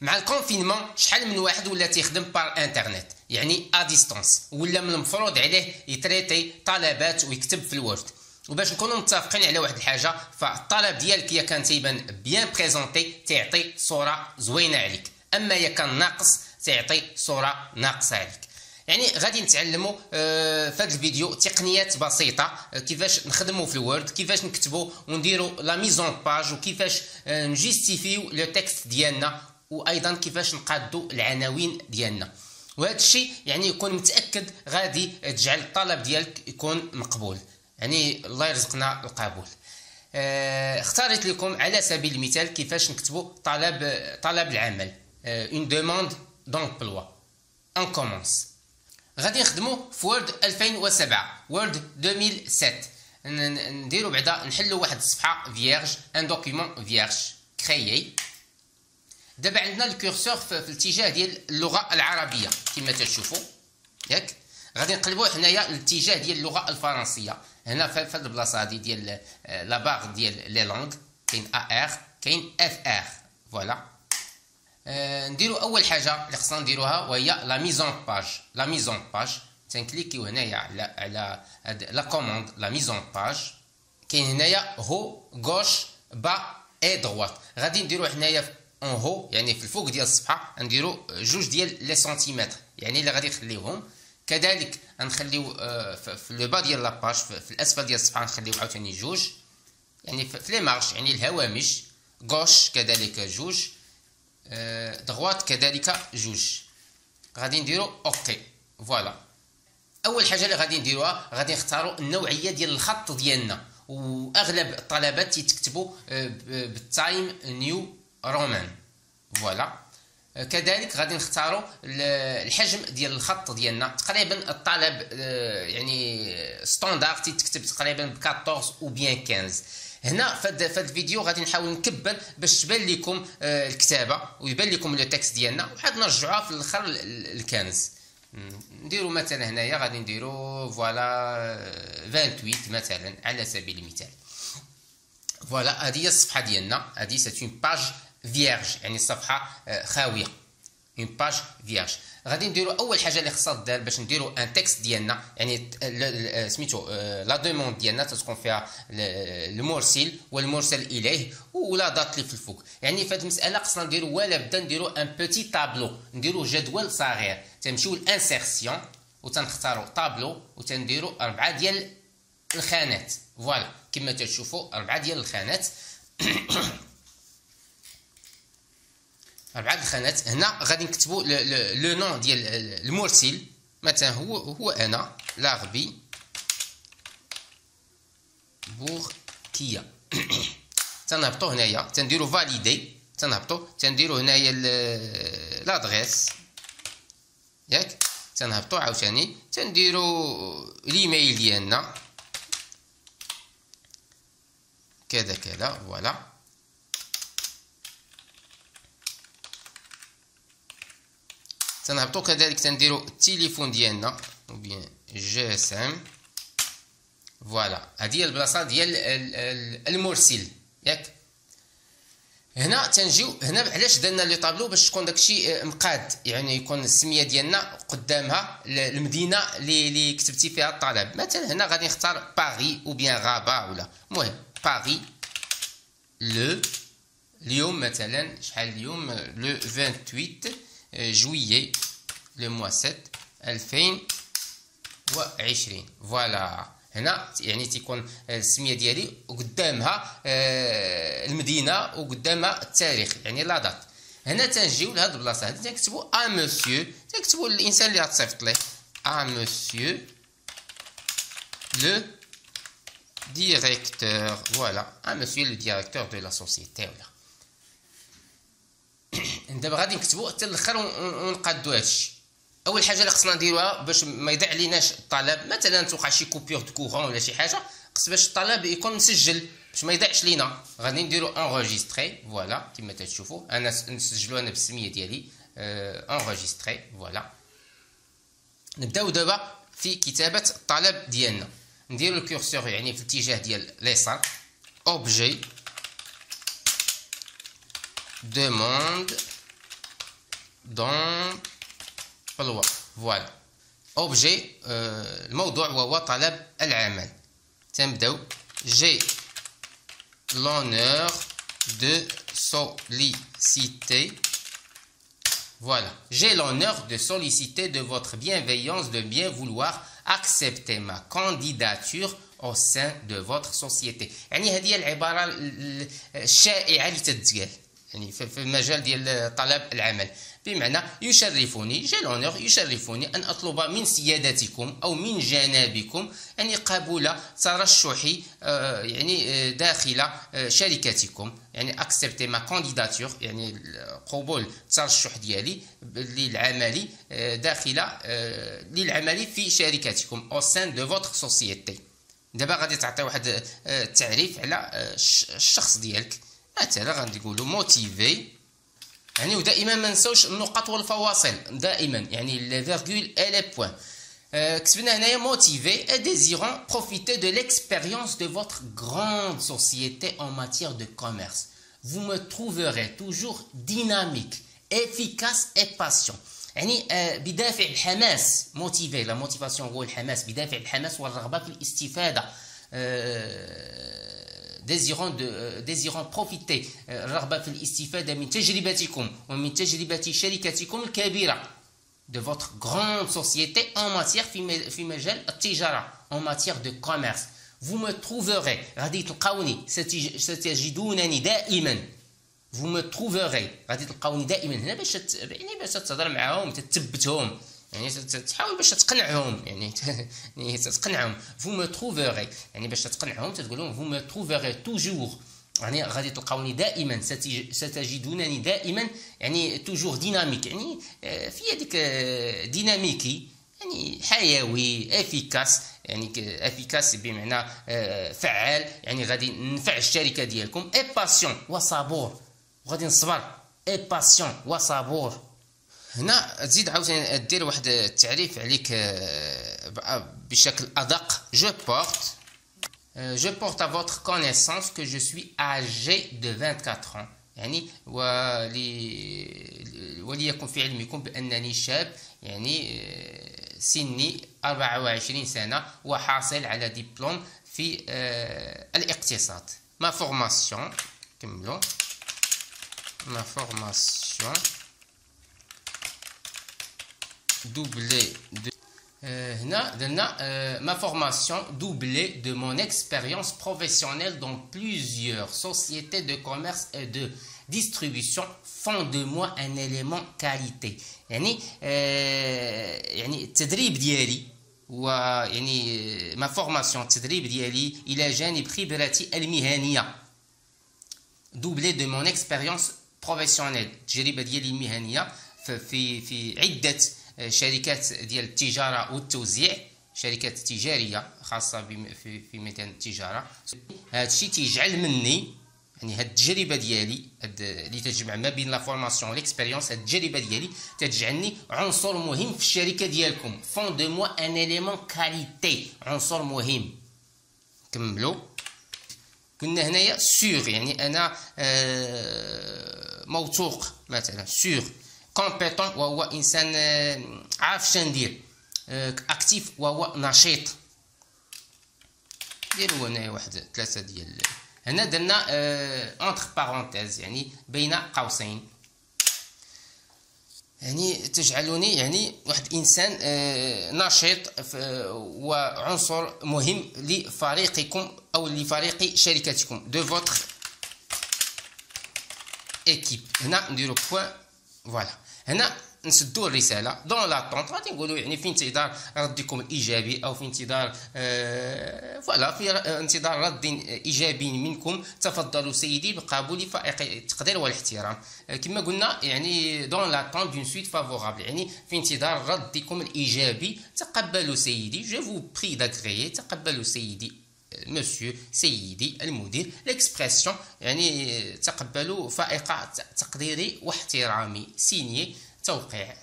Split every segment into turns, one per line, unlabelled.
مع الكونفينمون شحال من واحد ولا تيخدم بار انترنت، يعني ا ديستونس، ولا من المفروض عليه يتريتي طلبات ويكتب في الوورد. وباش نكونوا متفقين على واحد الحاجه، فالطلب ديالك الا كان تيبان بيان بريزونتي تيعطي صوره زوينه عليك، اما الا كان ناقص تيعطي صوره ناقصه عليك. يعني غادي نتعلموا في هذا الفيديو تقنيات بسيطه كيفاش نخدموا في الوورد، كيفاش نكتبوا ونديروا لا ميزون باج، وكيفاش نجيستيفيو لو تكست ديالنا، وايضا كيفاش نقادوا العناوين ديالنا. وهذا الشيء يعني يكون متاكد غادي تجعل الطلب ديالك يكون مقبول، يعني الله يرزقنا القبول. اختاريت لكم على سبيل المثال كيفاش نكتبوا طلب العمل، اون دوموند دونبلوا. ان كومونس. غادي نخدموا في وورد 2007، وورد 2007. نديروا بعدا نحلوا واحد الصفحه فيرج، ان دوكيومون فيرج كريي. دابا عندنا الكورسور في الاتجاه ديال اللغه العربيه كما تشوفوا ياك. غادي نقلبوا هنايا الاتجاه ديال اللغه الفرنسيه، هنا في هذه البلاصه هذه ديال لا باغ ديال لي لونغ، كاين ار كاين اف ار. فوالا. نديروا اول حاجه اللي خصنا نديروها وهي لا ميزون باج. لا ميزون باج تنكليكيو هنايا على لا كوموند لا ميزون باج. كاين هنايا هو غوش با اي دروات. غادي نديروا هنايا اون هو يعني في الفوق ديال الصفحه نديروا جوج ديال لي سنتيمتر، يعني اللي غادي نخليوهم. كذلك غنخليو في لو با ديال لاباج في الاسفل ديال الصفحه نخليو عاوتاني جوج، يعني في لي مارش يعني الهوامش. غوش كذلك جوج، دغوات كذلك جوج. غادي نديرو اوكي. فوالا. اول حاجه اللي غادي نديروها غادي نختاروا النوعيه ديال الخط ديالنا، واغلب الطلبات تيكتبوا بالتايم نيو رومان. فوالا. كذلك غادي نختاروا الحجم ديال الخط ديالنا، تقريبا الطلب يعني ستاندار تكتب تقريبا ب 14 او بيان 15. هنا في هذا الفيديو غادي نحاول نكبر باش تبان لكم الكتابه ويبان لكم لو تكست ديالنا، وعاد نرجعوها في الاخر الكنز. نديروا مثلا هنايا غادي نديروا فوالا 28 مثلا على سبيل المثال. فوالا. هذه هي الصفحه ديالنا، هذه سيت اون باج فيرج يعني صفحه خاويه، اون باج فيرج. غادي نديروا اول حاجه اللي خصها دار باش نديروا ان تكست ديالنا، يعني سميتو لا دوموند ديالنا تتكون فيها المرسل والمرسل اليه ولا دات اللي في الفوق. يعني في هذه المساله خصنا نديروا ولا بدا نديروا ان بوتي طابلو، نديروا جدول صغير. تنمشيو لانسيرسيون وتنختاروا طابلو وتنديروا 4 ديال الخانات. فوالا كما تشوفوا 4 ديال الخانات. 4 الخانات. هنا غادي نكتبوا لو نون ديال المرسل، مثلا هو انا لاغبي بوركيا. تنهبطوا هنايا تنديروا فاليدي، تنهبطوا تنديروا هنايا لادريس ياك. تنهبطوا عاوتاني تنديروا الايميل ديالنا كذا كذا. فوالا. تنهبطوا كذلك تنديروا التليفون ديالنا او بيان جي اس ام. فوالا. هذه هي البلاصه ديال المرسل ياك. هنا تنجيو هنا علاش درنا لي طابلو باش تكون داكشي مقاد، يعني يكون السميه ديالنا قدامها المدينه اللي كتبتي فيها الطلب. مثلا هنا غادي نختار باري او بيان غابا ولا المهم باري. اليوم مثلا شحال اليوم لو 28 جويي لو موا 7 2020. فوالا. هنا يعني تيكون السميه ديالي وقدامها المدينه وقدامها التاريخ يعني لا دات. هنا تنجيو لهاد البلاصه هادي تنكتبوا ا مسيو، تنكتبوا الانسان اللي غتصيفط ليه ا مسيو لو ديريكتور. فوالا ا مسيو لو ديريكتور دو لا سوسيتي. ولا دابا غادي نكتبوا حتى الاخر ونقادوا هادشي. اول حاجه اللي خصنا نديروها باش ما يضيع ليناش الطلب، مثلا توقع شي كوبيور دو كورون ولا شي حاجه، خص باش الطلب يكون مسجل باش ما يضيعش لينا. غادي نديروا انغيستري. فوالا كما تشوفوا انا نسجلوا انا بالسميه ديالي انغيستري. فوالا. نبداو دابا في كتابه الطلب ديالنا. نديروا الكورسور يعني في الاتجاه ديال اليسار. اوبجي دوموند d'emploi. فوالا اوبجي الموضوع وهو طلب العمل. تنبداو j'ai l'honneur de solliciter. Voilà, j'ai l'honneur de solliciter de votre bienveillance, de bien vouloir accepter ma candidature au sein de votre société. يعني هذه العبارة الشائعة اللي تتقال يعني في المجال ديال طلب العمل، بمعنى يشرفني جي لونور، يشرفني أن أطلب من سيادتكم أو من جنابكم يعني قبول ترشحي يعني داخل شركتكم، يعني أكسبتي ما كانديداتور يعني قبول الترشح ديالي للعمل داخل للعمل في شركتكم au sein de votre société. دابا غادي تعطي واحد التعريف على الشخص ديالك. مثلا غادي نقولوا موتيفي يعني، ودائما ما نساوش النقط والفواصل دائما يعني لي فيرغول اي لي بوين. كتبنا هنايا موتيفي et désirant profiter de l'expérience de votre grande société en matière de commerce. Vous me trouverez toujours dynamique, efficace et patient. يعني بدافع الحماس، موتيفي لا موتيفاسيون هو الحماس، بدافع الحماس والرغبة في الاستفادة. désirant profiter الرغبة في الاستفادة من تجربتكم ومن تجربة شركتكم الكبيرة de votre grande société en matière في مجال التجارة en matière de commerce. vous me trouverez غادي تلقاوني، ستجدونني دائما. vous me trouverez غادي تلقاوني دائما هنا باش يعني باش تهضر معاهم تثبتهم يعني تحاول باش تقنعهم يعني تقنعهم. vous me trouverez يعني باش تقنعهم تقول لهم vous me trouverez toujours يعني غادي تلقاوني دائما، ستجدونني دائما يعني توجور ديناميك يعني في هذيك ديناميكي يعني حيوي، افيكاس يعني افيكاس بمعنى فعال يعني غادي ننفع الشركه ديالكم. اي باسيون وصبور، غادي نصبر. اي باسيون وصبور. هنا تزيد عاوتاني دير واحد التعريف عليك بشكل ادق. Je porte à votre connaissance que je suis âgé de 24 ans يعني وليكن في علمكم بأنني شاب يعني سني 24 سنة وحاصل على دبلوم في الاقتصاد. ما فورماسيون كملوا. ما فورماسيون doublée de هنا درنا ma formation doublée de mon expérience professionnelle dans plusieurs sociétés de commerce et de distribution font de moi un élément qualité. يعني يعني التدريب ديالي ويعني ما فورماسيون التدريب ديالي الى جانب خبرتي المهنيه doublée de mon expérience professionnelle التجربه ديالي المهنيه في عده شركات ديال التجارة والتوزيع، شركات تجارية خاصة في ميدان التجارة. هذا الشيء تيجعل مني يعني هاد التجربة ديالي اللي تجمع ما بين لا فورماسيون والاكسبيريونس، هاد التجربة ديالي تجعلني عنصر مهم في الشركة ديالكم. فون دو موا ان اليمون كاليتي، عنصر مهم. كملوا. قلنا هنايا سور يعني أنا موثوق مثلا. سور كومبيتون وهو انسان عارف شنو ندير. اكتيف وهو نشيط. ديروا هنايا واحد 3 ديال هنا درنا اونتر بارونتيز يعني بين قوسين يعني تجعلني يعني واحد انسان نشيط وعنصر مهم لفريقكم او لفريق شركتكم دو فوتر ايكيب. هنا نديرو بوين. فوالا هنا نسدو الرساله دون لاطونت، غادي نقولوا يعني في انتظار ردكم الايجابي او في انتظار فوالا في انتظار رد ايجابي منكم. تفضلوا سيدي بقبول فائق التقدير والاحترام. كما قلنا يعني دون لاطونت دون سويت فافورابل يعني في انتظار ردكم الايجابي. تقبلوا سيدي، جو فو بري داغريي. تقبلوا سيدي مسيو، سيدي المدير. ليكسبرسيون يعني تقبلوا فائقة تقديري واحترامي. سيني توقيع.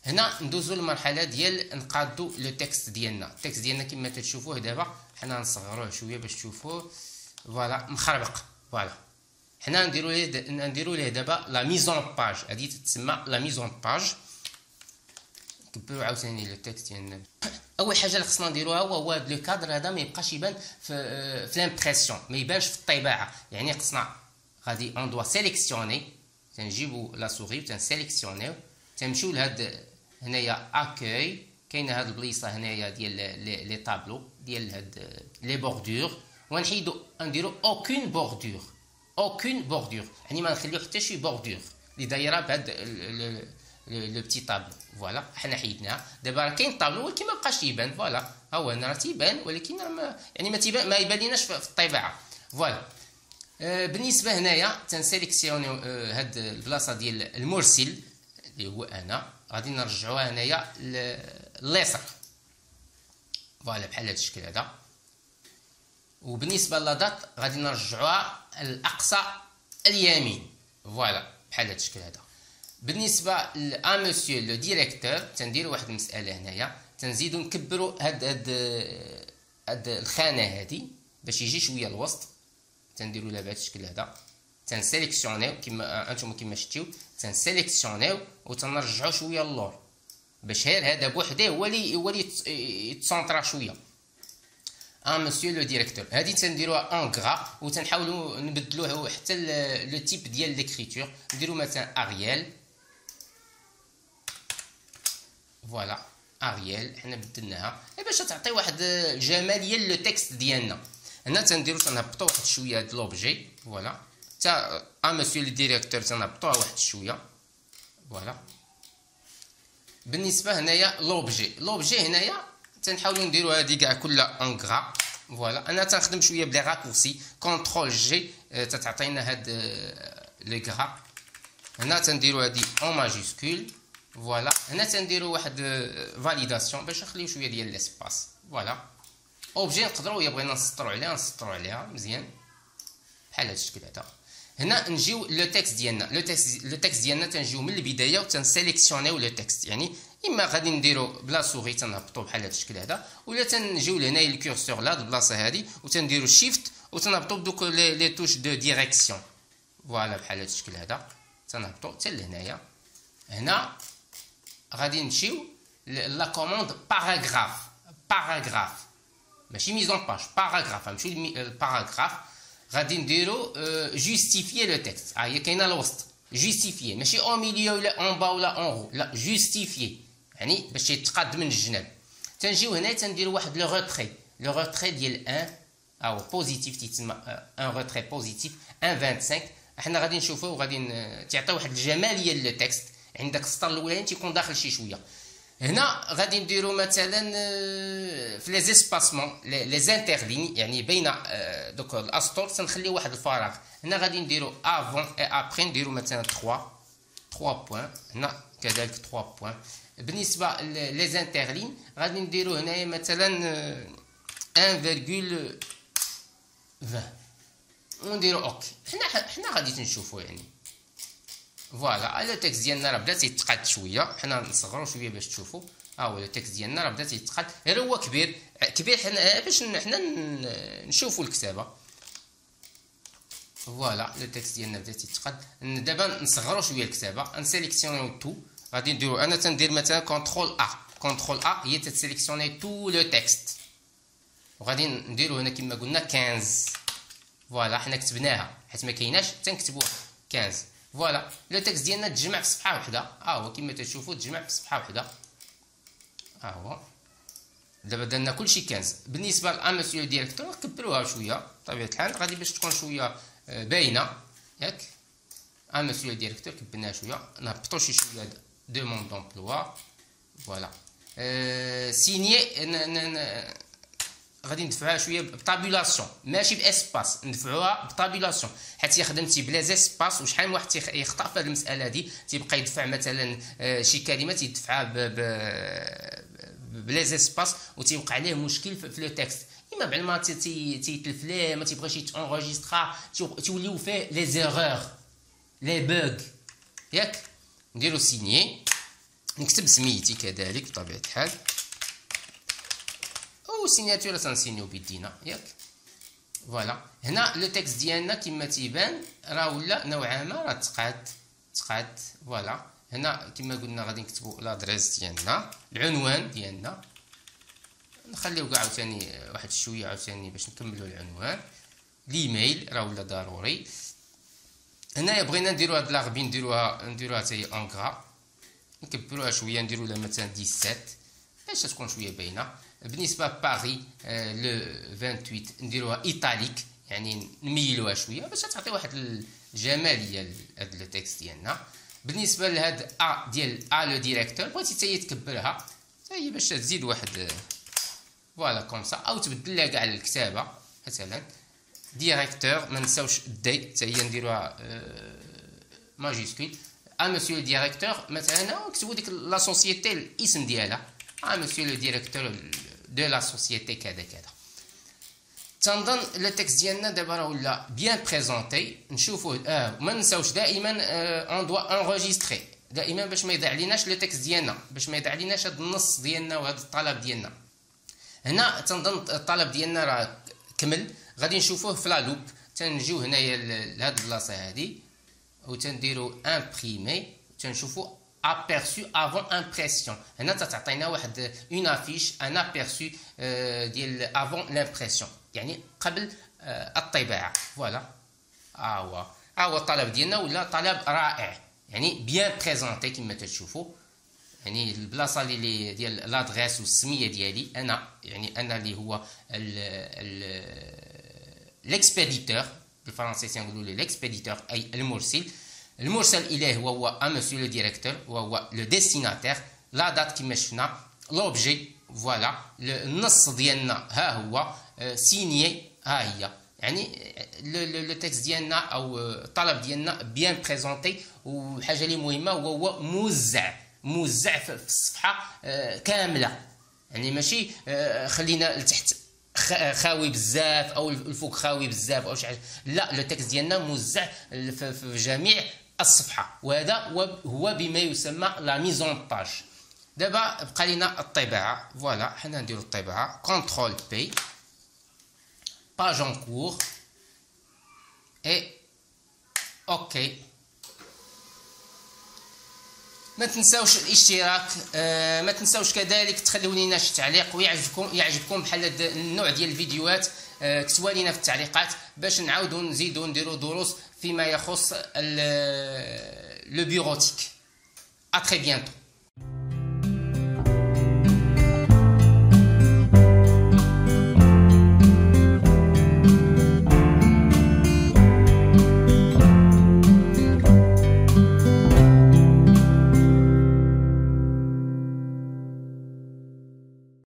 هنا ندوزو للمرحلة ديال نقادو لو تكست ديالنا. التكست ديالنا كما تشوفوه دابا حنا نصغروه شوية باش تشوفوه. فوالا مخربق. فوالا حنا نديرو ليه دابا لا ميزون باج، هادي تتسمى لا ميزون باج. نكبرو عاوتاني لو تيكست ديالنا. اول حاجه اللي خصنا نديروها هو هاد لو كادر هذا ما يبقاش يبان في لامبريسيون، ما يبانش في الطباعه. يعني خصنا غادي اون دوا سيليكسيوني، تنجيبو لا سوري وتنسيليكسيونيو، تنمشيو لهاد هنايا اكوي، كاينه هاد البليصه هنايا ديال لي طابلو ديال هاد لي بوردور، ونحيدو نديرو اوكين بوردور، اوكين بوردور يعني ما نخليو حتى شي بوردور اللي دايره بهاد لو بتي طابلو. فوالا حنا حيدناها. دابا راه كاين طابلو ولكن ما بقاش يبان. فوالا ها هو هنا راه تيبان ولكن يعني ما يبان ليناش في الطباعه. فوالا بالنسبه هنايا تنسيليكسيونيو هاد البلاصه ديال المرسل اللي هو انا، غادي نرجعوها هنايا لليسار. فوالا بحال هاد الشكل هذا. وبالنسبه للدات غادي نرجعوها الاقصى اليمين. فوالا بحال هاد الشكل هذا. بالنسبه ل مسيو لو ديريكتور تنديروا واحد المساله هنايا، تنزيدوا نكبروا هاد الخانه هادي باش يجي شويه الوسط. تنديروا لها بهذا الشكل هذا، تنسيليكسيونيو كما انتم كما شفتوا، تنسيليكسيونيو وتنرجعوا شويه للور باش غير هذا بوحده هو اللي يتسونطرا شويه. مسيو لو ديريكتور هادي تنديروها اون غرا وتنحاولوا نبدلوه حتى لو تيب ديال ليكريتور، نديروا مثلا اريال. فوالا اريال حنا بدلناها باش تعطي واحد الجماليه لو تكست ديالنا. هنا تنهبطوا واحد شويه هاد لوبجي. فوالا حتى مسيو لو ديريكتور تنهبطوها واحد شويه. فوالا بالنسبه هنايا لوبجي هنايا تنحاولوا نديروا هذه كاع كلها اون غرا. فوالا انا تنخدم شويه بلي راكورسي، كونترول جي تتعطينا هاد لي غرا. هنا تنديروا هذه اون ماجيسكول. فوالا هنا تنديروا واحد فاليداسيون باش نخليو شويه ديال ليسباس. فوالا اوبجي نقدروا الا بغينا نسطروا عليها مزيان بحال هاد الشكل هذا. هنا نجيو لو تكست ديالنا، لو تكست ديالنا تنجيو من البدايه وتنسيليكسيونيو لو تكست. يعني اما غادي نديرو بلا سوري تنهبطو بحال هاد الشكل هذا، ولا تنجيو لهنايا الكورسور لهاد البلاصه هادي وتنديرو شيفت وتنهبطو بدوك لي توش دو ديريكسيون. فوالا بحال هاد الشكل هذا تنهبطو حتى لهنايا. هنا غادي نمشيو لا كوموند باراغراف ماشي ميزون باج، باراغراف. نمشيو للباراغراف غادي نديرو جوستيفيي لو تكست. هي كاينه الوسط جوستيفيي، ماشي اون ميليو ولا اون با ولا اون رو، لا جوستيفيي يعني باش يتقاد من الجناب. تنجيو هنا تنديرو واحد لو روتري ديال 1 او بوزيتيف تيتسمى ان روتري بوزيتيف 1.25. حنا غادي نشوفوه وغادي تعطي واحد الجماليه للتكست. عندك السطر الاولاني تيكون داخل شي شويه. هنا غادي نديرو مثلا في لي زيسباسمون لي زانترلين، يعني بين دوك الاسطور تنخليو واحد الفراغ. هنا غادي نديرو افون اي ابري نديرو مثلا 3 بوين. هنا كذلك 3 بوين. بالنسبه لي زانترلين غادي نديرو هنايا مثلا 1.20 ونديرو اوكي. حنا غادي تنشوفو يعني. فوالا لو تكست ديالنا راه بدا تيتقاد شويه، حنا نصغرو شويه باش تشوفوا. هو لو تكست ديالنا راه بدا تيتقاد، غير هو كبير حنا باش حنا نشوفوا الكتابه. فوالا لو تكست ديالنا بدا تيتقاد. دابا نصغرو شويه الكتابه، نسيليكسيونيو تو. غادي نديرو انا تندير مثلا كونترول ا هي تسيليكسيوني تو لو تكست، وغادي نديرو هنا كما قلنا 15. فوالا حنا كتبناها حيت ما كايناش تنكتبوها 15. فوالا لو تكست ديالنا تجمع في صفحه واحده. هو كما تشوفوا تجمع في صفحه واحده. هو دابا درنا كلشي 15. بالنسبه لامسيو ديريكتور كبروها شويه بطبيعه الحال غادي باش تكون شويه باينه ياك. امسيو ديريكتور كبرناها شويه، نهبطوا شي شويه دوموند دومبلوا. فوالا سينيي غادي ندفعوها شويه بطابولاسيون ماشي باسباس، ندفعوها بطابولاسيون حيت خدمتي بلا زيسباس. وشحال من واحد يخطا في هذه المساله هذه، تيبقى يدفع مثلا شي كلمات يدفعها بلا زيسباس وتيوقع عليه مشكل في لو تكست. اما بعد ما تيتلف ليه ما تيبغيش يتونغيسترا توليو فيه لي زيرور لي بوغ ياك. نديرو سينيي، نكتب سميتي كذلك بطبيعه الحال، او سيناتور تنسينيو بيدينا ياك. فوالا. هنا لو تكست ديالنا كما تيبان راه ولا نوعا ما راه تقاد. فوالا هنا كما قلنا غادي نكتبوا لادريس ديالنا، العنوان ديالنا نخليو كاع عاوتاني واحد شويه عاوتاني باش نكملوا العنوان. الايميل راه ولا ضروري. هنايا بغينا نديرو هاد لاغبي نديروها حتى هي اونغرا، نكبروها شويه نديرو لها مثلا 17 باش تكون شويه باينه. بالنسبه لباري لو 28 نديروها ايطاليك، يعني نميلوها شويه باش تعطي واحد الجماليه لهاد لو تكست ديالنا. بالنسبه لهاد ديال لو ديريكتور بغيتي حتى هي تكبرها حتى هي باش تزيد واحد فوالا كومسا، او تبدل لها كاع الكتابه مثلا ديريكتور. ما نساوش دي حتى هي نديروها ماجيسكول. مسيو ديريكتور مثلا نكتبوا ديك لا سوسيتي الاسم ديالها، مسيو لو ديريكتور دو لا سوسيتي كذا كذا. تنظن لو تكست ديالنا دابا راه ولا بيان بريزونتي. نشوفوه ما نساوش دائما اون دوا انغوجيستري دائما باش ما يضيع ليناش لو تكست ديالنا، باش ما يضيع ليناش هذا النص ديالنا وهذا الطلب ديالنا. هنا تنظن الطلب ديالنا راه كمل. غادي نشوفوه في لا لوب. تنجيو هنايا لهاد البلاصه هادي و تنديرو امبريمي، تنشوفو aperçu avant impression. هنا تعطينا واحد اون افيش ان aperçu ديال avant l'impression، يعني قبل الطباعه. فوالا هو الطلب ديالنا ولا طلب رائع، يعني بيان بريزونتي كما تشوفوا. يعني البلاصه اللي ديال لادريس والسميه ديالي انا، يعني انا اللي هو ليكسبيديتور بالفرنسي تنقولوا لي ليكسبيديتور اي المرسل. المرسل اليه هو مسيو لو ديريكتور وهو لو ديستيناتير. لا دات كما شفنا، لوبجي فوالا، النص ديالنا ها هو، سينيي ها هي. يعني لو تكست ديالنا او الطلب ديالنا بيان بريزونتي. وحاجه اللي مهمه هو موزع في الصفحه كامله، يعني ماشي خلينا لتحت خاوي بزاف او الفوق خاوي بزاف او شي حاجه. لا، لو تكست ديالنا موزع في جميع الصفحه، وهذا هو بما يسمى لا ميزون باج. دابا بقى لنا الطباعه. فوالا حنا نديرو الطباعه كونترول بي باج اون كور اي اوكي. ما تنساوش الاشتراك، ما تنساوش كذلك تخليو لينا شي تعليق، ويعجبكم بحال هذا النوع ديال الفيديوهات كتبوا لينا في التعليقات باش نعاودوا نزيدوا نديروا دروس فيما يخص لو بيروتيك. ا تري بيانتو.